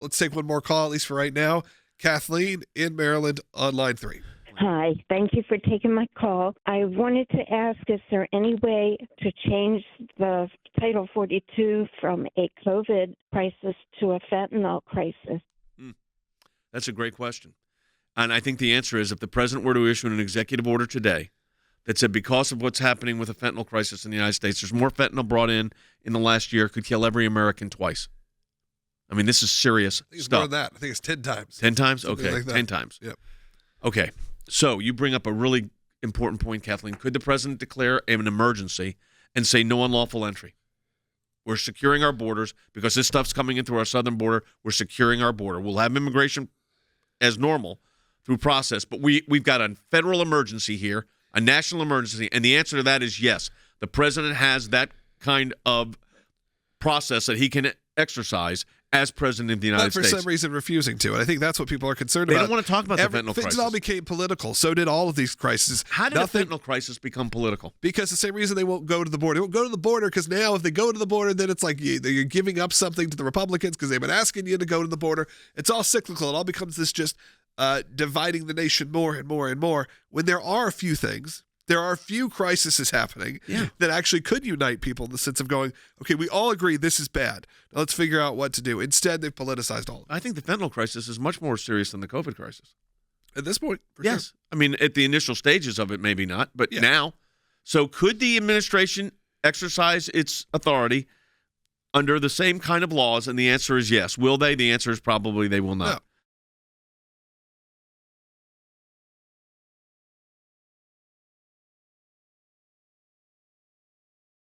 Let's take one more call, at least for right now. Kathleen in Maryland on line 3. Hi, thank you for taking my call. I wanted to ask, is there any way to change the Title 42 from a COVID crisis to a fentanyl crisis? That's a great question. And I think the answer is if the president were to issue an executive order today that said because of what's happening with the fentanyl crisis in the United States, there's more fentanyl brought in the last year, could kill every American twice. I mean, this is serious I think it's stuff. more than that. I think it's 10 times. 10 times? Something Okay, like that. 10 times. Yep. Okay, so you bring up a really important point, Kathleen. Could the president declare an emergency and say no unlawful entry? We're securing our borders because this stuff's coming in through our southern border. We're securing our border. We'll have immigration as normal through process, but we've got a federal emergency here, a national emergency, and the answer to that is yes. The president has that kind of process that he can exercise as president of the United States. But for some reason refusing to. And I think that's what people are concerned They about. don't want to talk about the fentanyl crisis. Things all became political. So did all of these crises. How did the fentanyl crisis become political? Because the same reason they won't go to the border. They won't go to the border because now if they go to the border, then it's like you're giving up something to the Republicans because they've been asking you to go to the border. It's all cyclical. It all becomes this just dividing the nation more and more and more. When there are a few things, there are a few crises happening that actually could unite people in the sense of going, okay, we all agree this is bad. Now let's figure out what to do. Instead, they've politicized all of it. I think the fentanyl crisis is much more serious than the COVID crisis. At this point, for yes. sure. I mean, at the initial stages of it, maybe not, but now. So could the administration exercise its authority under the same kind of laws? And the answer is yes. Will they? The answer is probably they will not. No.